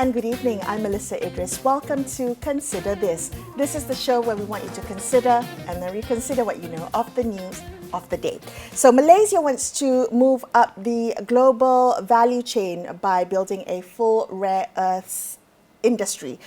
and good evening. I'm Melisa Idris. Welcome to Consider This. This is the show where we want you to consider and then reconsider what you know of the news of the day. So Malaysia wants to move up the global value chain by building a full rare earths industry,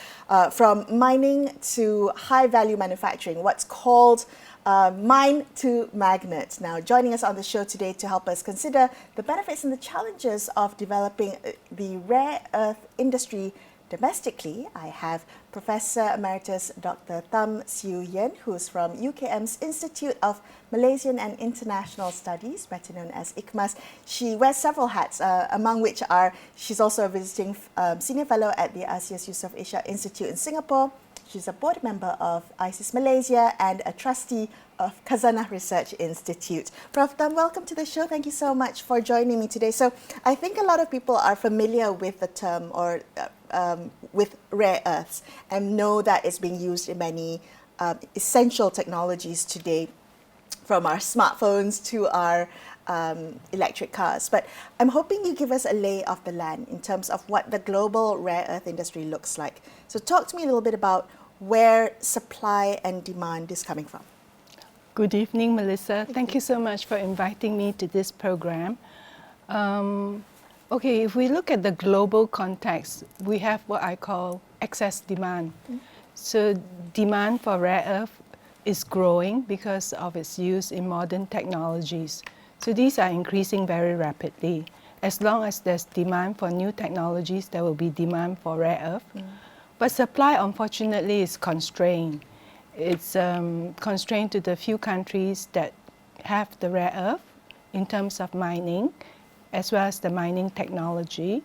from mining to high-value manufacturing, what's called mine to magnet. Now, joining us on the show today to help us consider the benefits and the challenges of developing the rare earth industry domestically, I have Professor Emeritus Dr. Tham Siew, who's from UKM's Institute of Malaysian and International Studies, better known as IKMAS. She wears several hats, among which are she's also a visiting senior fellow at the ISEAS-Yusof Ishak Institute in Singapore. She's a board member of ISEAS Malaysia and a trustee of Khazanah Research Institute. Prof. Tham, welcome to the show. Thank you so much for joining me today. So I think a lot of people are familiar with the term or with rare earths and know that it's being used in many essential technologies today, from our smartphones to our electric cars. But I'm hoping you give us a lay of the land in terms of what the global rare earth industry looks like. So talk to me a little bit about where supply and demand is coming from. Good evening, Melissa. Thank you so much for inviting me to this program. Okay, if we look at the global context, we have what I call excess demand. So demand for rare earth is growing because of its use in modern technologies. So these are increasing very rapidly. As long as there's demand for new technologies, there will be demand for rare earth. But supply, unfortunately, is constrained. It's constrained to the few countries that have the rare earth in terms of mining, as well as the mining technology,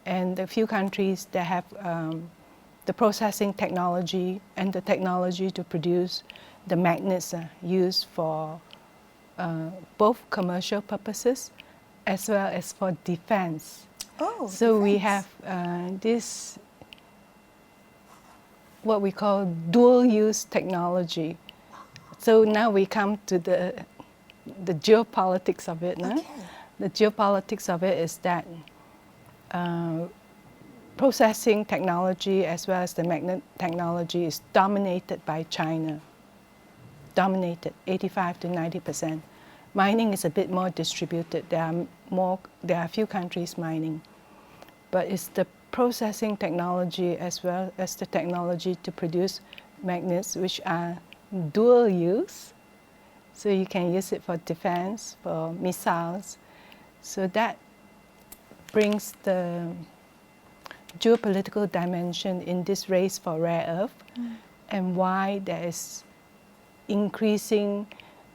and the few countries that have the processing technology and the technology to produce the magnets used for both commercial purposes as well as for defense. Oh, so we have this, what we call dual-use technology. So now we come to the geopolitics of it. Okay. The geopolitics of it is that processing technology as well as the magnet technology is dominated by China. Dominated, 85 to 90%. Mining is a bit more distributed. There are a few countries mining, but it's the processing technology as well as the technology to produce magnets, which are dual use. So you can use it for defense, for missiles. So that brings the geopolitical dimension in this race for rare earth, and why there is increasing,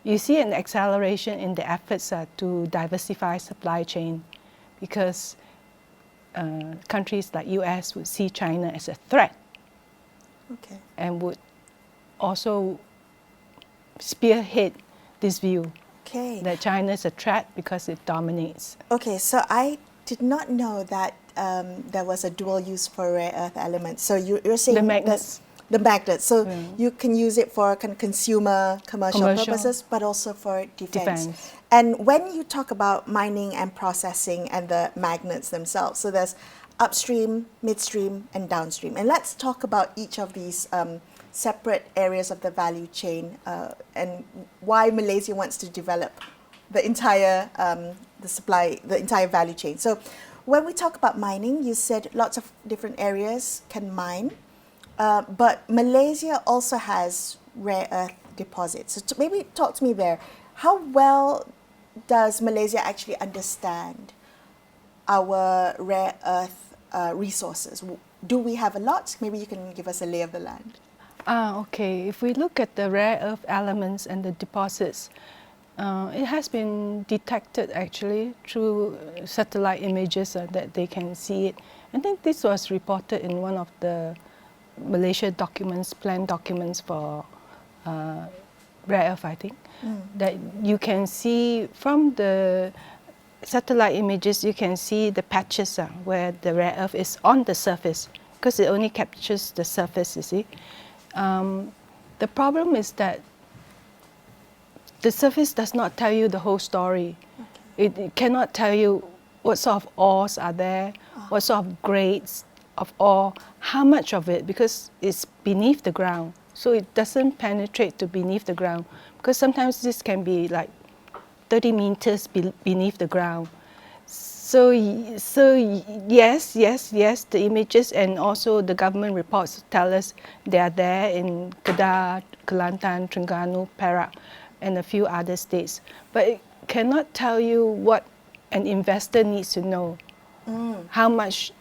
you see an acceleration in the efforts to diversify supply chain, because countries like US would see China as a threat, and would also spearhead this view that China is a threat because it dominates. Okay, so I did not know that there was a dual use for rare earth elements. So you're saying the magnets. The magnets. So you can use it for consumer, commercial purposes, but also for defense. And when you talk about mining and processing and the magnets themselves, so there's upstream, midstream, and downstream. And let's talk about each of these separate areas of the value chain and why Malaysia wants to develop the entire the entire value chain. So when we talk about mining, you said lots of different areas can mine. But Malaysia also has rare earth deposits. So maybe talk to me there. How well does Malaysia actually understand our rare earth resources? Do we have a lot? Maybe you can give us a lay of the land. Okay. If we look at the rare earth elements and the deposits, it has been detected actually through satellite images that they can see it. I think this was reported in one of the Malaysia documents, plan documents for rare earth, I think, that you can see from the satellite images, you can see the patches where the rare earth is on the surface, because it only captures the surface, you see. The problem is that the surface does not tell you the whole story. It cannot tell you what sort of ores are there, what sort of grades of ore, how much of it, because it's beneath the ground, so it doesn't penetrate to beneath the ground, because sometimes this can be like 30 meters beneath the ground. So yes, the images and also the government reports tell us they are there in Kedah, Kelantan, Terengganu, Perak, and a few other states. But it cannot tell you what an investor needs to know. How much,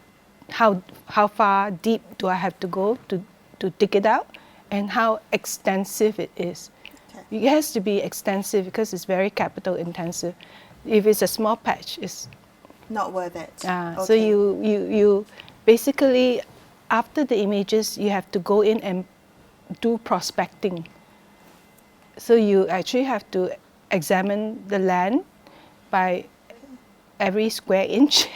how far deep do I have to go to dig it out, and how extensive it is. Okay. It has to be extensive because it's very capital intensive. If it's a small patch, it's not worth it. Okay. So you basically, after the images, you have to go in and do prospecting. So you actually have to examine the land by every square inch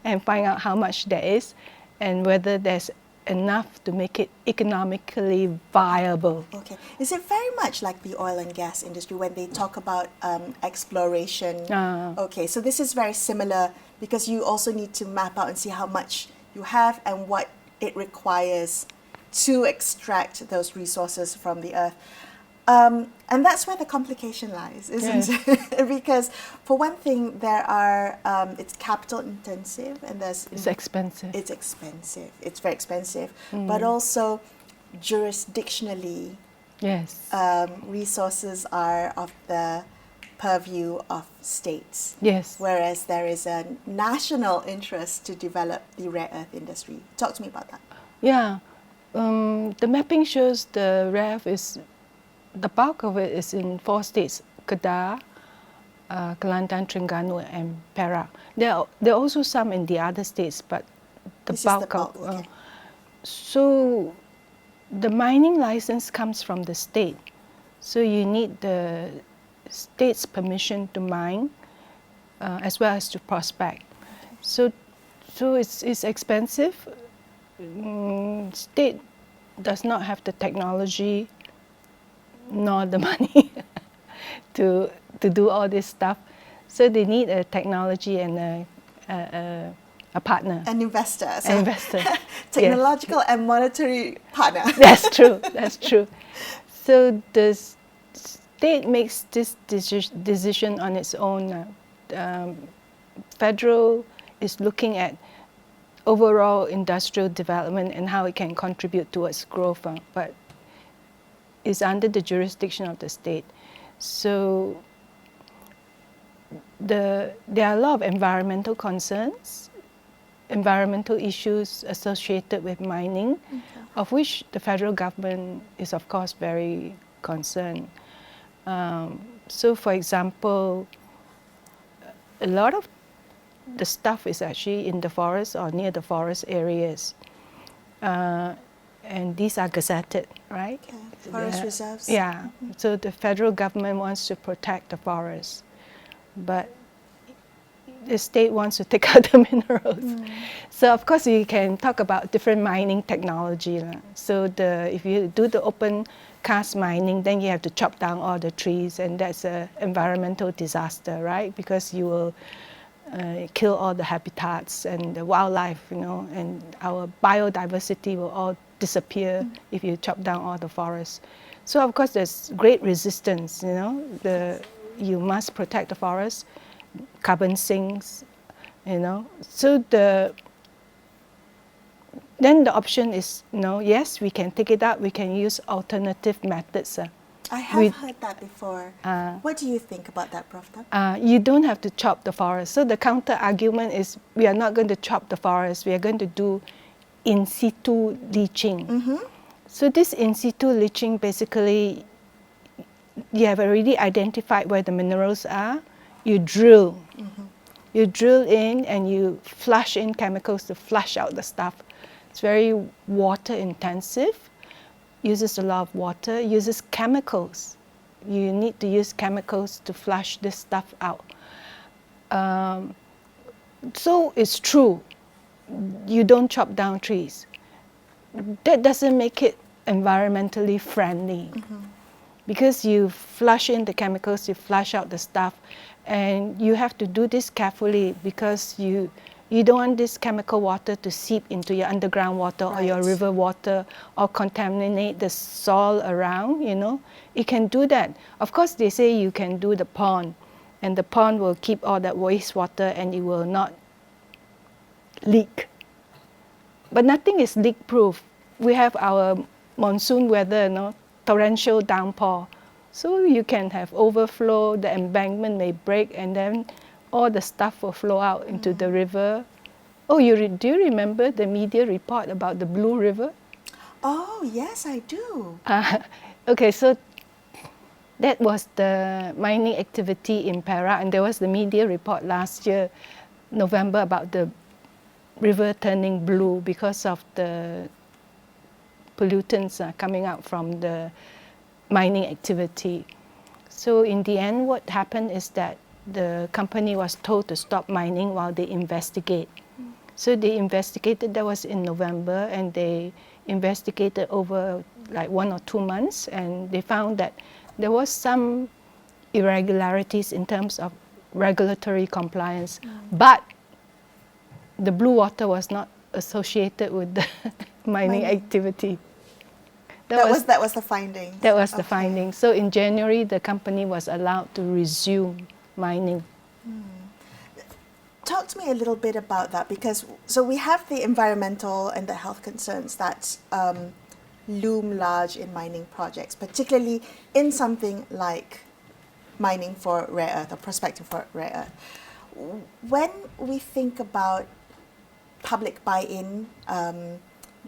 and find out how much there is and whether there's enough to make it economically viable. Okay. Is it very much like the oil and gas industry when they talk about exploration? Okay, so this is very similar because you also need to map out and see how much you have and what it requires to extract those resources from the earth. And that's where the complication lies, isn't it? Because for one thing, there are it's capital intensive, and it's expensive. It's expensive. It's very expensive, but also jurisdictionally, yes, resources are of the purview of states. Yes. Whereas there is a national interest to develop the rare earth industry. Talk to me about that. Yeah, the mapping shows the rare earth is. The bulk of it is in 4 states: Kedah, Kelantan, Terengganu, and Perak. There are also some in the other states, but the bulk. Okay. So the mining license comes from the state. So you need the state's permission to mine as well as to prospect. So it's expensive. State does not have the technology nor the money to do all this stuff. So they need a technology and a partner. An investor. An investor. Technological and monetary partner. That's true. That's true. So the state makes this decision on its own. Federal is looking at overall industrial development and how it can contribute towards growth, but is under the jurisdiction of the state. So there are a lot of environmental concerns, environmental issues associated with mining, of which the federal government is of course very concerned. So for example, a lot of the stuff is actually in the forest or near the forest areas. And these are gazetted, right? Okay. Forest reserves. Yeah. So the federal government wants to protect the forest, but the state wants to take out the minerals. So of course we can talk about different mining technology. So if you do the open cast mining, then you have to chop down all the trees, and that's an environmental disaster, right? Because you will kill all the habitats and the wildlife, and our biodiversity will all disappear if you chop down all the forests. So of course there's great resistance, you must protect the forest, carbon sinks, So then the option is, yes, we can take it out, we can use alternative methods. I have heard that before. What do you think about that, Prof. Tham? You don't have to chop the forest. So the counter argument is we are not going to chop the forest, we are going to do in situ leaching. So this in situ leaching, basically, you have already identified where the minerals are, you drill. You drill in and you flush in chemicals to flush out the stuff. It's very water intensive, uses a lot of water, uses chemicals. You need to use chemicals to flush this stuff out. So it's true, you don't chop down trees. That doesn't make it environmentally friendly. Because you flush in the chemicals, you flush out the stuff, and you have to do this carefully because you You don't want this chemical water to seep into your underground water or your river water or contaminate the soil around, you know. It can do that. Of course, they say you can do the pond, and the pond will keep all that wastewater and it will not leak. But nothing is leak-proof. We have our monsoon weather, you know, torrential downpour. So you can have overflow, the embankment may break, and then all the stuff will flow out into the river. Oh, do you remember the media report about the Blue River? Oh, yes, I do. Okay, so that was the mining activity in Perak, and there was the media report last year, November, about the river turning blue because of the pollutants coming out from the mining activity. So in the end, what happened is that the company was told to stop mining while they investigate. So they investigated, that was in November, and they investigated over like 1 or 2 months, and they found that there was some irregularities in terms of regulatory compliance, but the blue water was not associated with the mining activity. That was the finding. That was the finding. So in January, the company was allowed to resume mining. Talk to me a little bit about that, because so we have the environmental and the health concerns that loom large in mining projects, particularly in something like mining for rare earth or prospecting for rare earth. When we think about public buy-in,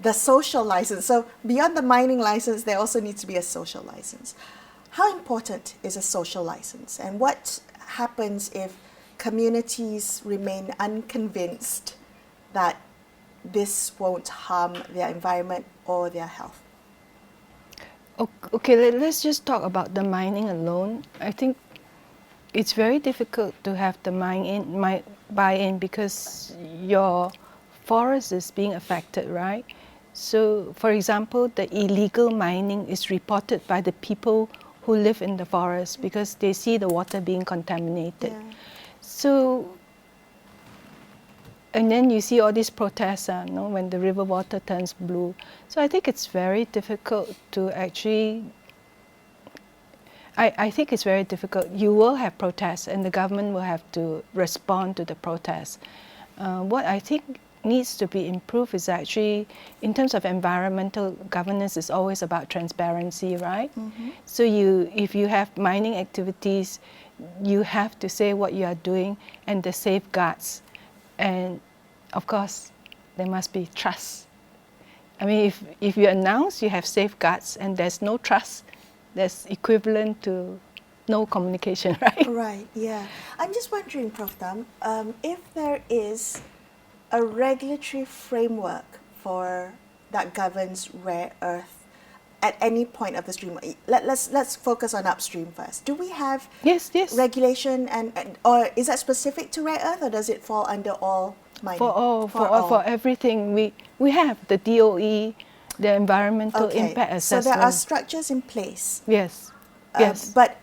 the social license, so beyond the mining license, there also needs to be a social license. How important is a social license, and what happens if communities remain unconvinced that this won't harm their environment or their health? Okay, let's just talk about the mining alone. I think it's very difficult to have the buy-in because your forest is being affected, right? So, for example, the illegal mining is reported by the people who live in the forest because they see the water being contaminated. Yeah. So, and then you see all these protests, when the river water turns blue. So I think it's very difficult to actually, I think it's very difficult. You will have protests and the government will have to respond to the protests. What I think needs to be improved is actually, in terms of environmental governance, is always about transparency, right? Mm-hmm. So if you have mining activities, you have to say what you are doing and the safeguards. And of course, there must be trust. I mean, if you announce you have safeguards and there's no trust, that's equivalent to no communication, right? Right, yeah. I'm just wondering, Prof. Tham, if there is a regulatory framework for that governs rare earth at any point of the stream. Let's focus on upstream first. Do we have yes regulation or is that specific to rare earth, or does it fall under all mining? For everything. We have the DOE, the environmental impact assessment. So there are structures in place. Yes. Yes. But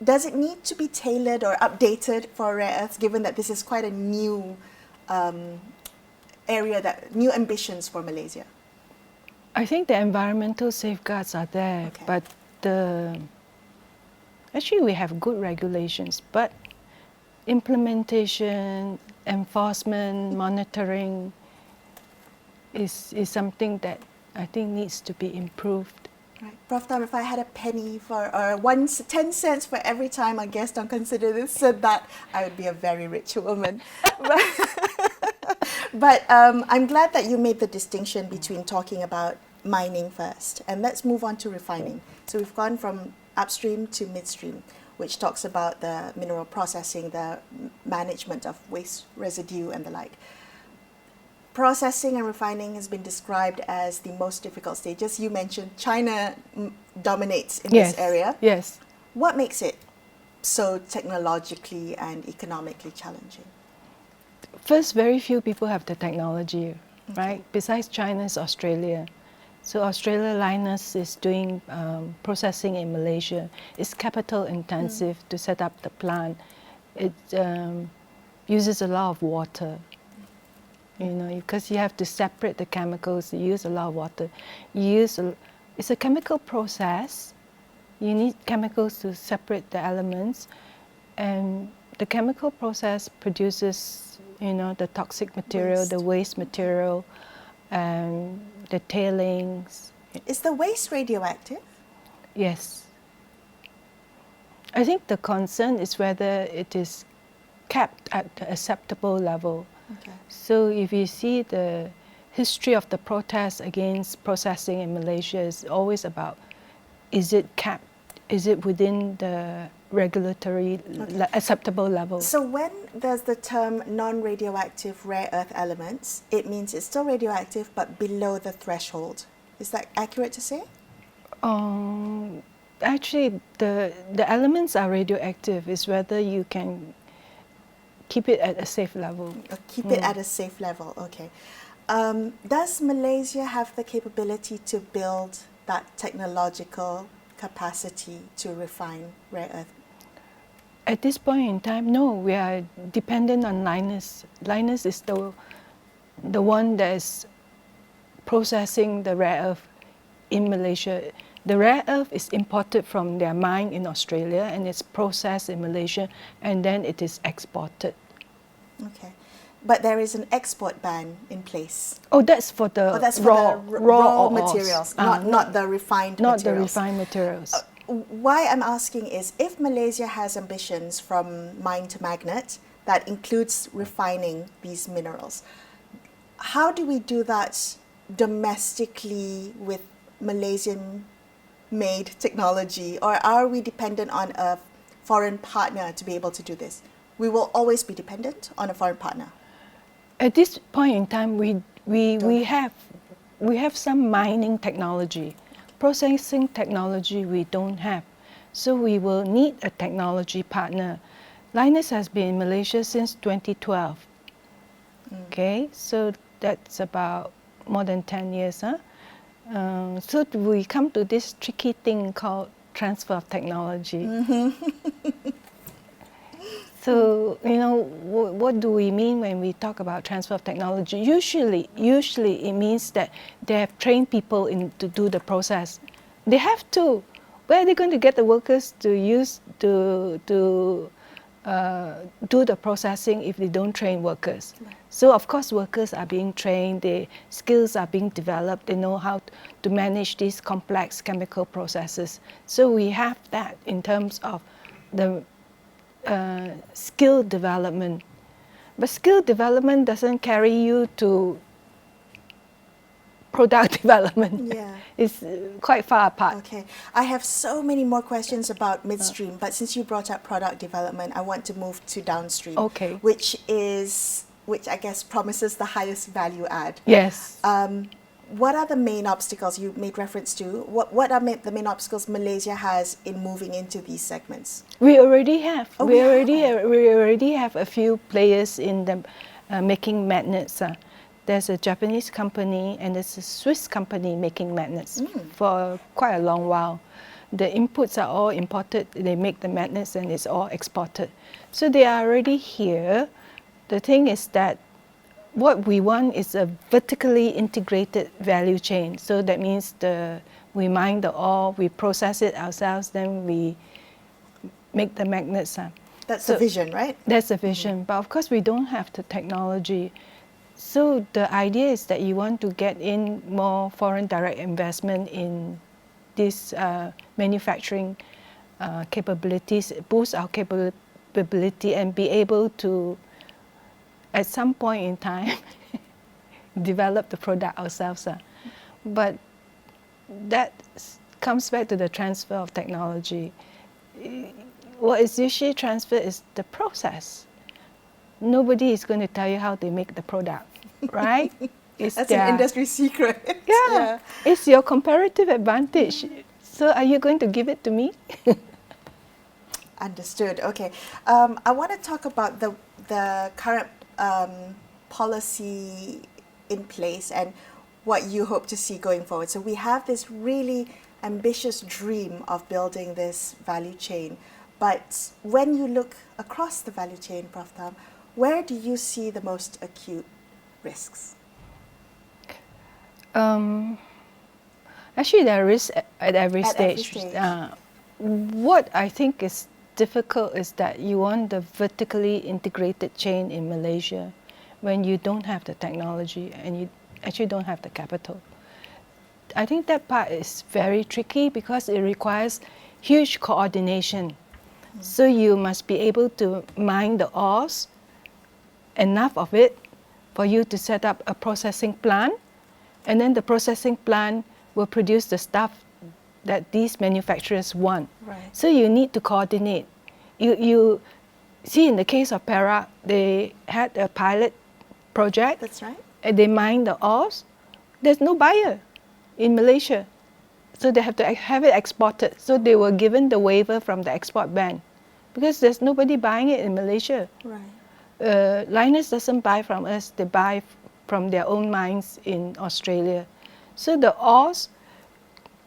does it need to be tailored or updated for rare earths, given that this is quite a new area, new ambitions for Malaysia? I think the environmental safeguards are there, but actually we have good regulations, but implementation, enforcement, monitoring is something that I think needs to be improved. Right. Prof. Tham, if I had a penny or 10 cents for every time a guest on Consider This said that, I would be a very rich woman. But I'm glad that you made the distinction between talking about mining first. And let's move on to refining. So we've gone from upstream to midstream, which talks about the mineral processing, the management of waste residue and the like. Processing and refining has been described as the most difficult stages. You mentioned China dominates in this area. Yes. What makes it so technologically and economically challenging? First, very few people have the technology, right? Besides China is Australia. So Australia Linus is doing processing in Malaysia. It's capital intensive to set up the plant. It uses a lot of water. because you have to separate the chemicals. You use a lot of water. It's a chemical process. You need chemicals to separate the elements, and the chemical process produces, the toxic material, the waste material, and the tailings. Is the waste radioactive? Yes. I think the concern is whether it is kept at the acceptable level. Okay. So if you see the history of the protests against processing in Malaysia, is always about, is it kept, is it within the regulatory acceptable level? So when there's the term non-radioactive rare earth elements, it means it's still radioactive but below the threshold. Is that accurate to say? Actually, the elements are radioactive. Is whether you can keep it at a safe level. Keep it at a safe level, okay. Does Malaysia have the capability to build that technological capacity to refine rare earth? At this point in time, no. We are dependent on Linus. Linus is the one that is processing the rare earth in Malaysia. The rare earth is imported from their mine in Australia and it's processed in Malaysia and then it is exported. Okay. But there is an export ban in place. Oh, that's for the raw materials, not the refined materials. Not the refined materials. Why I'm asking is, if Malaysia has ambitions from mine to magnet that includes refining these minerals, how do we do that domestically with Malaysian-made technology, or are we dependent on a foreign partner to be able to do this? We will always be dependent on a foreign partner. At this point in time, we have some mining technology. Processing technology we don't have. So we will need a technology partner. Linus has been in Malaysia since 2012. Okay, so that's about more than 10 years. So we come to this tricky thing called transfer of technology. So, what do we mean when we talk about transfer of technology? Usually it means that they have trained people to do the process. They have to. Where are they going to get the workers to do the processing if they don't train workers? So, of course, workers are being trained, their skills are being developed, they know how to manage these complex chemical processes. So we have that in terms of the skill development. But skill development doesn't carry you to product development. Yeah. It's quite far apart. Okay. I have so many more questions about midstream, but since you brought up product development, I want to move to downstream, Okay. which I guess promises the highest value add. Yes. What are the main obstacles you made reference to? What are the main obstacles Malaysia has in moving into these segments? We already have. Oh, we already have a few players in the making magnets. There's a Japanese company and there's a Swiss company making magnets for quite a long while. The inputs are all imported. They make the magnets and it's all exported. So they are already here. The thing is that what we want is a vertically integrated value chain. So that means we mine the ore, we process it ourselves, then we make the magnets. That's the vision, right? That's the vision. But of course, we don't have the technology. So the idea is that you want to get in more foreign direct investment in these manufacturing capabilities, boost our capability and be able to, at some point in time, develop the product ourselves. But that comes back to the transfer of technology. What is usually transferred is the process. Nobody is going to tell you how they make the product, right? That's an industry secret. Yeah, it's your comparative advantage. So are you going to give it to me? Understood. Okay. I want to talk about the current policy in place and what you hope to see going forward. So we have this really ambitious dream of building this value chain. But when you look across the value chain, Prof. Tham, where do you see the most acute risks? Actually, there is at every At every stage. stage. What I think is difficult is that you want the vertically integrated chain in Malaysia when you don't have the technology and you actually don't have the capital. I think that part is very tricky because it requires huge coordination. So you must be able to mine the ores, enough of it for you to set up a processing plant, and then the processing plant will produce the stuff that these manufacturers want. Right. So you need to coordinate. You see, in the case of Perak, they had a pilot project. That's right. And they mine the ores. There's no buyer in Malaysia. So they have to have it exported. So they were given the waiver from the export ban because there's nobody buying it in Malaysia. Right. Linus doesn't buy from us, they buy from their own mines in Australia. So the ores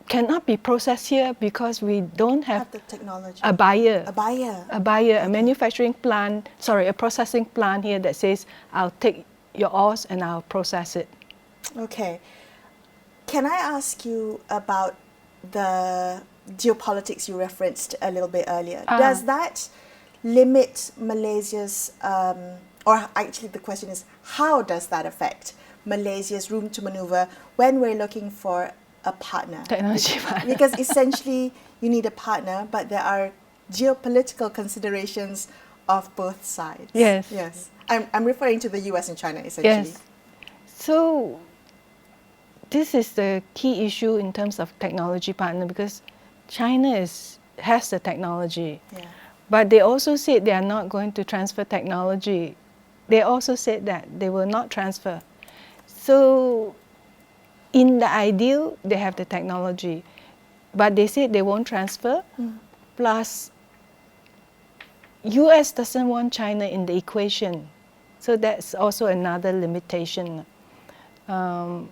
cannot be processed here because we don't have the technology. a buyer. A Manufacturing plant, a processing plant here that says, I'll take your ores and I'll process it. Okay. Can I ask you about the geopolitics you referenced a little bit earlier? Does that limit Malaysia's, or actually the question is, how does that affect Malaysia's room to maneuver when we're looking for a partner? Technology partner. Because essentially you need a partner, but there are geopolitical considerations of both sides. Yes. Yes. I'm referring to the US and China essentially. Yes. So this is the key issue in terms of technology partner because China has the technology. Yeah. But they also said they are not going to transfer technology. They also said that they will not transfer. So in the ideal, they have the technology, but they said they won't transfer. Plus, US doesn't want China in the equation. So that's also another limitation. So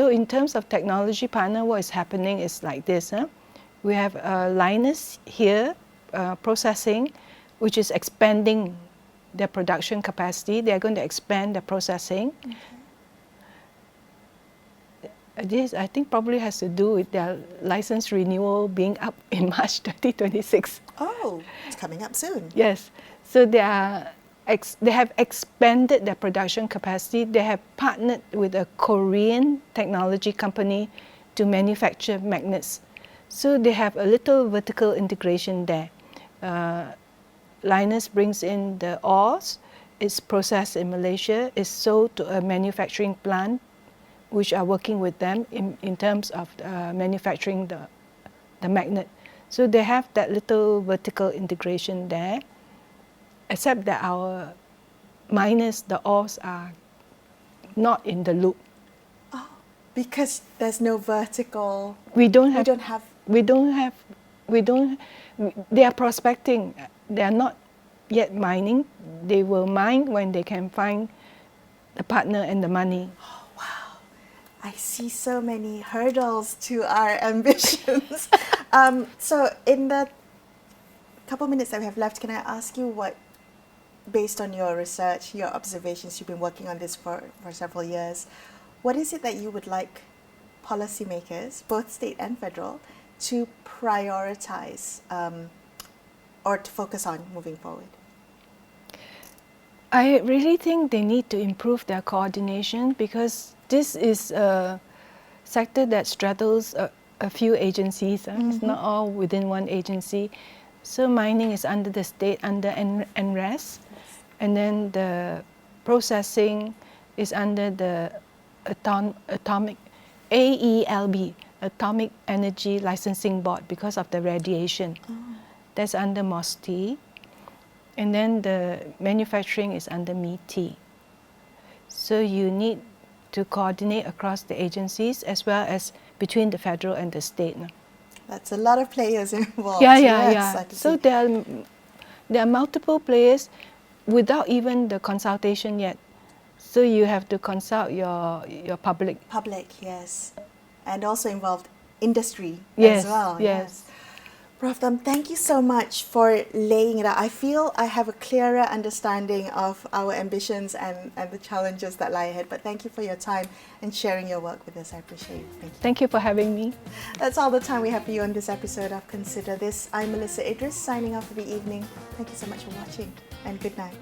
in terms of technology partner, what is happening is like this. We have Linus here processing, which is expanding their production capacity. They're going to expand their processing. This, I think, probably has to do with their license renewal being up in March 2026. Oh, it's coming up soon. Yes. So they have expanded their production capacity. They have partnered with a Korean technology company to manufacture magnets. So they have a little vertical integration there. Linus brings in the ores, it's processed in Malaysia, it's sold to a manufacturing plant which are working with them in terms of manufacturing the magnet. So they have that little vertical integration there, except that our miners, the ores, are not in the loop. Oh, because there's no vertical. We don't have. They are prospecting. They are not yet mining. They will mine when they can find the partner and the money. Oh, wow. I see so many hurdles to our ambitions. So in the couple minutes that we have left, can I ask you what, based on your research, your observations, you've been working on this for several years, what is it that you would like policymakers, both state and federal, to prioritize or to focus on moving forward? I really think they need to improve their coordination because this is a sector that straddles a few agencies. It's not all within one agency. So mining is under the state, under NRES, and then the processing is under the atomic AELB, Atomic Energy Licensing Board, because of the radiation. That's under MOST. And then the manufacturing is under MET. So you need to coordinate across the agencies as well as between the federal and the state. That's a lot of players involved. Yeah. So there are multiple players without even the consultation yet. So you have to consult your public. Public, yes. And also involved industry Yes, as well. yes. Prof. Tham, thank you so much for laying it out. I feel I have a clearer understanding of our ambitions and the challenges that lie ahead. But thank you for your time and sharing your work with us. I appreciate it. Thank you. Thank you for having me. That's all the time we have for you on this episode of Consider This. I'm Melisa Idris, signing off for the evening. Thank you so much for watching, and good night.